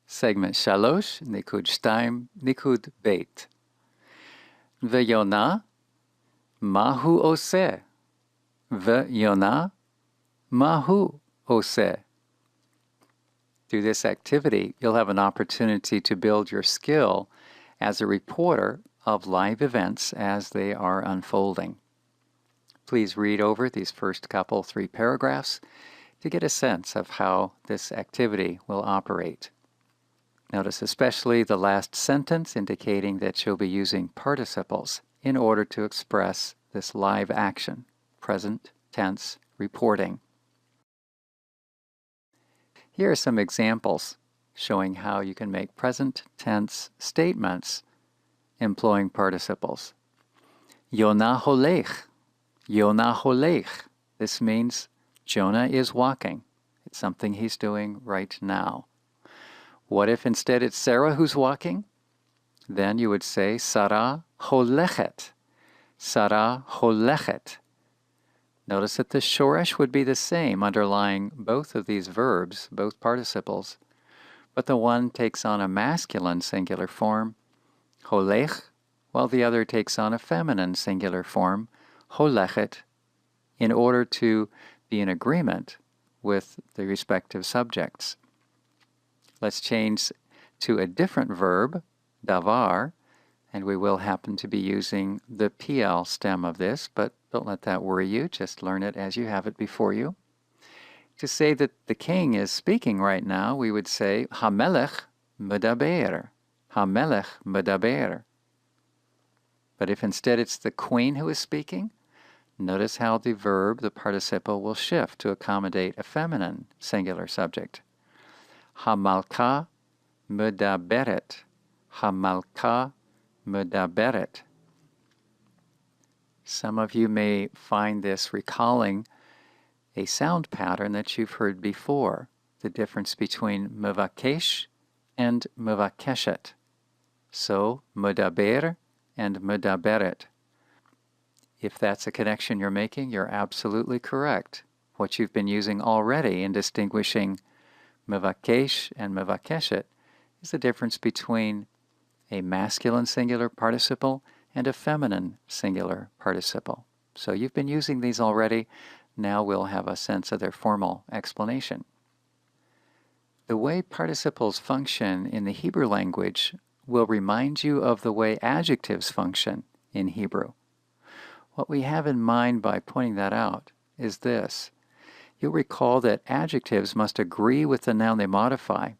Segment Shalosh, Nikud Shtaim, Nikud Beit. V'yona, mahu oseh. V'yona, mahu oseh. Through this activity, you'll have an opportunity to build your skill as a reporter of live events as they are unfolding. Please read over these first couple 3 paragraphs to get a sense of how this activity will operate. Notice especially the last sentence indicating that you'll be using participles in order to express this live action, present tense reporting. Here are some examples showing how you can make present tense statements employing participles. Yonah holech. Yonah holech. This means Jonah is walking. It's something he's doing right now. What if instead it's Sarah who's walking? Then you would say Sarah holechet. Sarah holechet. Notice that the shoresh would be the same underlying both of these verbs, both participles, but the one takes on a masculine singular form, holech, while the other takes on a feminine singular form, holechet, in order to be in agreement with the respective subjects. Let's change to a different verb, davar, and we will happen to be using the PL stem of this, but don't let that worry you. Just learn it as you have it before you. To say that the king is speaking right now, we would say Hamelech medaber. Hamelech medaber. But if instead it's the queen who is speaking, notice how the verb, the participle, will shift to accommodate a feminine singular subject. Hamalka medaberet. Hamalka medaberet. Some of you may find this recalling a sound pattern that you've heard before, the difference between mevakesh and mevakeshet. So, medaber and medaberet. If that's a connection you're making, you're absolutely correct. What you've been using already in distinguishing mevakesh and mevakeshet is the difference between a masculine singular participle and a feminine singular participle. So you've been using these already. Now we'll have a sense of their formal explanation. The way participles function in the Hebrew language will remind you of the way adjectives function in Hebrew. What we have in mind by pointing that out is this. You'll recall that adjectives must agree with the noun they modify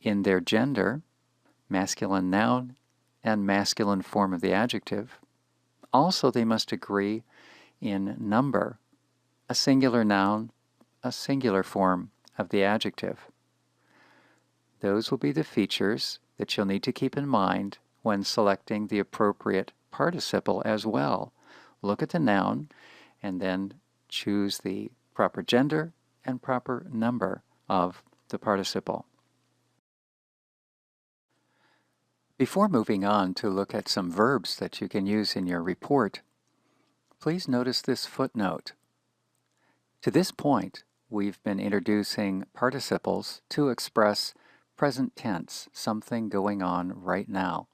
in their gender, masculine noun, and masculine form of the adjective. Also, they must agree in number, a singular noun, a singular form of the adjective. Those will be the features that you'll need to keep in mind when selecting the appropriate participle as well. Look at the noun and then choose the proper gender and proper number of the participle. Before moving on to look at some verbs that you can use in your report, please notice this footnote. To this point, we've been introducing participles to express present tense, something going on right now.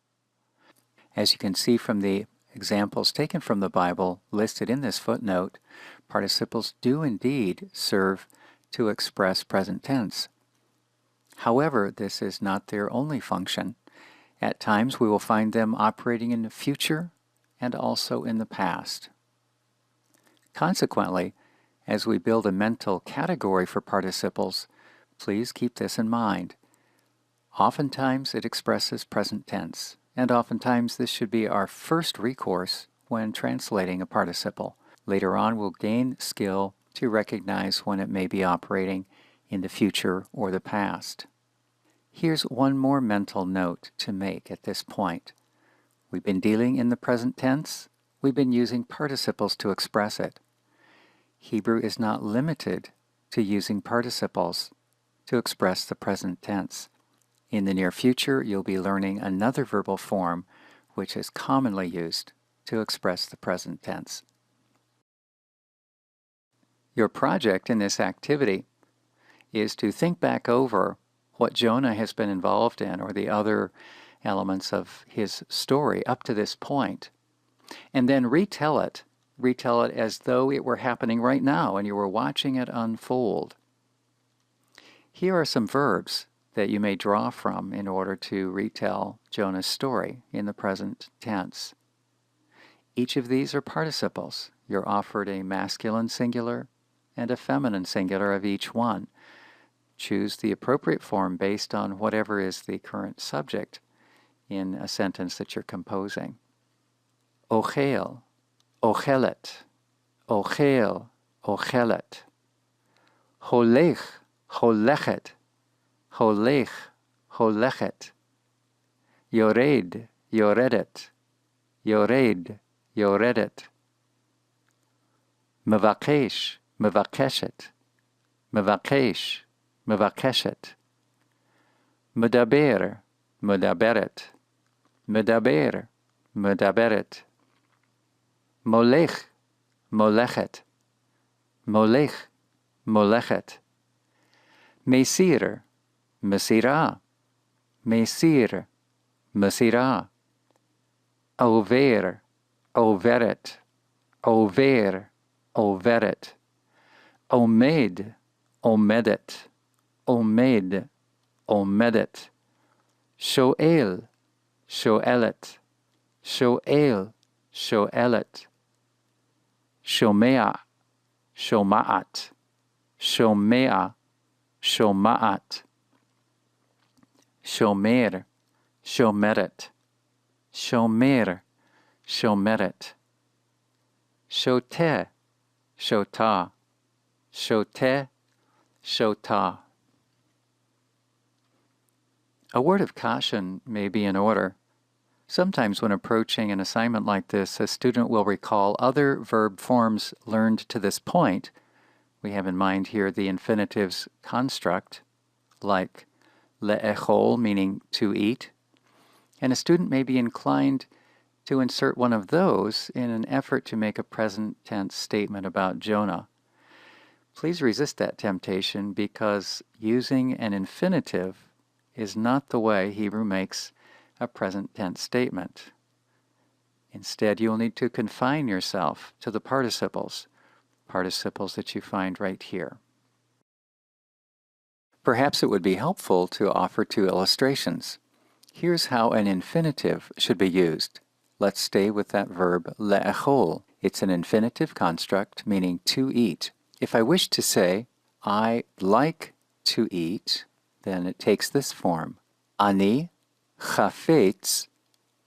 As you can see from the examples taken from the Bible listed in this footnote, participles do indeed serve to express present tense. However, this is not their only function. At times we will find them operating in the future and also in the past. Consequently, as we build a mental category for participles, please keep this in mind. Oftentimes it expresses present tense, and oftentimes this should be our first recourse when translating a participle. Later on we'll gain skill to recognize when it may be operating in the future or the past. Here's one more mental note to make at this point. We've been dealing in the present tense. We've been using participles to express it. Hebrew is not limited to using participles to express the present tense. In the near future, you'll be learning another verbal form which is commonly used to express the present tense. Your project in this activity is to think back over what Jonah has been involved in or the other elements of his story up to this point, and then retell it as though it were happening right now and you were watching it unfold. Here are some verbs that you may draw from in order to retell Jonah's story in the present tense. Each of these are participles. You're offered a masculine singular and a feminine singular of each one. Choose the appropriate form based on whatever is the current subject in a sentence that you're composing. Ochel, ochelet, ochel, ochelet. Holech, holechet, holech, holechet. Yored, yoredet, yored, yoredet. Mevakesh, mevakeshet, mevakesh, mevakeshet. Medaber, medaberet, medaber, medaberet. Molech, molechet, molech, molechet. Mesir, mesira, mesir, mesira. Over, overet, over, overet. Omed, omedet, omed, omedet. Shoel, shoelet, shoel, shoelet. Shomea, shomaat, shomea, shomaat. Shomer, shomeret, shomer, shomeret. Shote, shota, shote, shota. A word of caution may be in order. Sometimes when approaching an assignment like this, a student will recall other verb forms learned to this point. We have in mind here the infinitives construct, like le'echol, meaning to eat, and a student may be inclined to insert one of those in an effort to make a present tense statement about Jonah. Please resist that temptation because using an infinitive is not the way Hebrew makes a present tense statement. Instead, you'll need to confine yourself to the participles that you find right here. Perhaps it would be helpful to offer 2 illustrations. Here's how an infinitive should be used. Let's stay with that verb le'echol. It's an infinitive construct meaning to eat. If I wish to say, I like to eat, then it takes this form. Ani chafetz,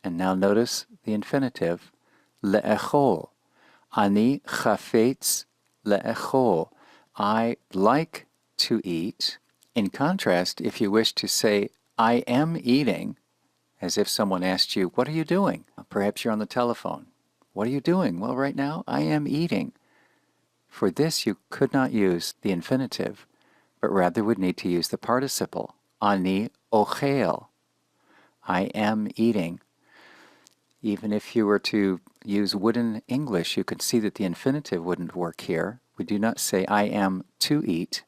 and now notice the infinitive, le'echol. Ani chafetz le'echol. I like to eat. In contrast, if you wish to say, I am eating, as if someone asked you, what are you doing? Perhaps you're on the telephone. What are you doing? Well, right now, I am eating. For this, you could not use the infinitive, but rather would need to use the participle, ani ochel. I am eating. Even if you were to use wooden English, you could see that the infinitive wouldn't work here. We do not say I am to eat.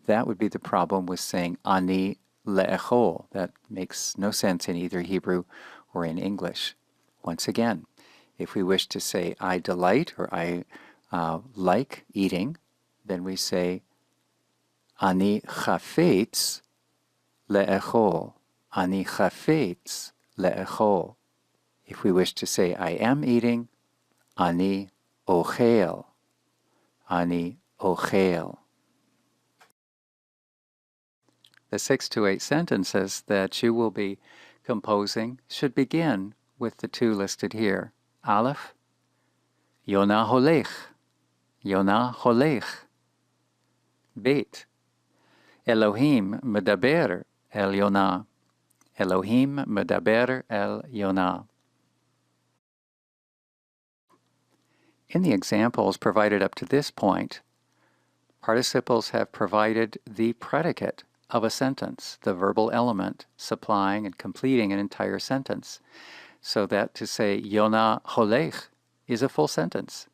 That would be the problem with saying ani le'echol. That makes no sense in either Hebrew or in English. Once again, if we wish to say I delight or I like eating, then we say ani chafetz le'echol. Ani chafetz le'echol. If we wish to say I am eating, ani ochel. Ani ochel. The 6 to 8 sentences that you will be composing should begin with the 2 listed here. Aleph, Yonah holech, Yonah holech. Bet, Elohim medaber el Yonah, Elohim medaber el Yonah. In the examples provided up to this point, participles have provided the predicate of a sentence, the verbal element supplying and completing an entire sentence, so that to say Yonah holech is a full sentence.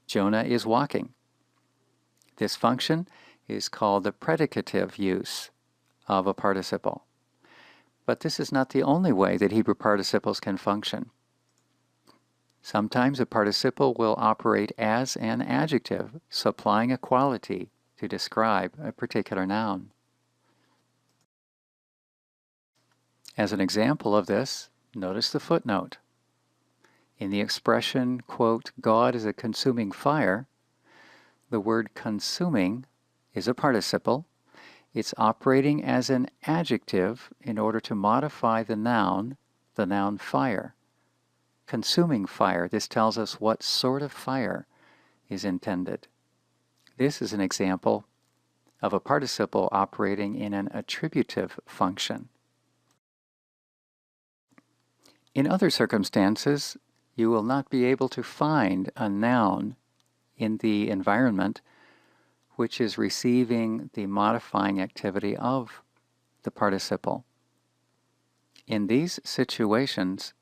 Jonah is walking. This function is called the predicative use of a participle. But this is not the only way that Hebrew participles can function. Sometimes a participle will operate as an adjective, supplying a quality to describe a particular noun. As an example of this, notice the footnote. In the expression, quote, God is a consuming fire, the word consuming is a participle. It's operating as an adjective in order to modify the noun fire. Consuming fire, this tells us what sort of fire is intended. This is an example of a participle operating in an attributive function. In other circumstances, you will not be able to find a noun in the environment which is receiving the modifying activity of the participle. In these situations,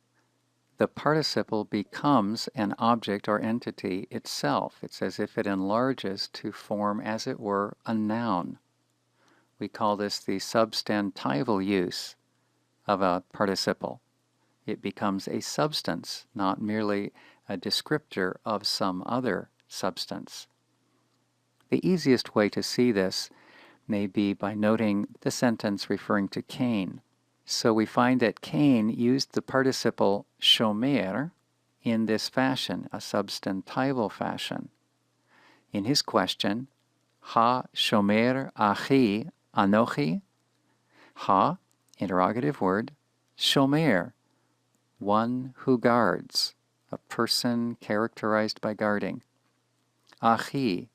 the participle becomes an object or entity itself. It's as if it enlarges to form, as it were, a noun. We call this the substantival use of a participle. It becomes a substance, not merely a descriptor of some other substance. The easiest way to see this may be by noting the sentence referring to Cain. So we find that Cain used the participle shomer in this fashion, a substantival fashion. In his question, Ha shomer achi anochi? Ha, interrogative word, shomer, one who guards, a person characterized by guarding. Achi,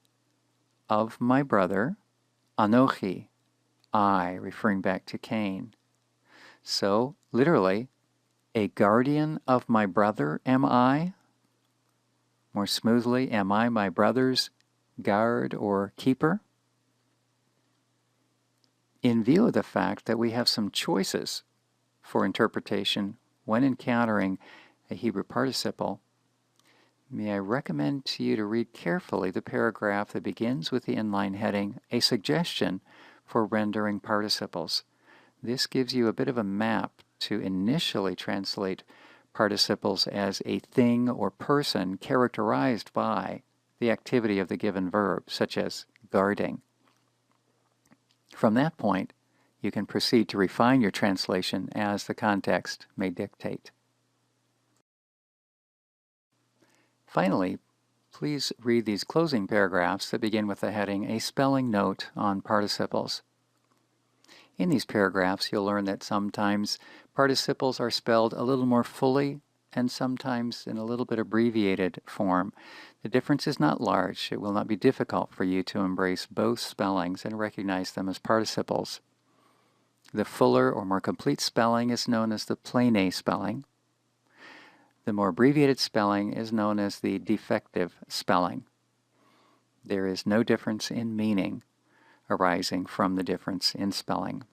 of my brother, anochi, I, referring back to Cain. So, literally, a guardian of my brother am I? More smoothly, am I my brother's guard or keeper? In view of the fact that we have some choices for interpretation when encountering a Hebrew participle, may I recommend to you to read carefully the paragraph that begins with the inline heading, A Suggestion for Rendering Participles. This gives you a bit of a map to initially translate participles as a thing or person characterized by the activity of the given verb, such as guarding. From that point, you can proceed to refine your translation as the context may dictate. Finally, please read these closing paragraphs that begin with the heading, A Spelling Note on Participles. In these paragraphs, you'll learn that sometimes participles are spelled a little more fully and sometimes in a little bit abbreviated form. The difference is not large. It will not be difficult for you to embrace both spellings and recognize them as participles. The fuller or more complete spelling is known as the plain A spelling. The more abbreviated spelling is known as the defective spelling. There is no difference in meaning arising from the difference in spelling.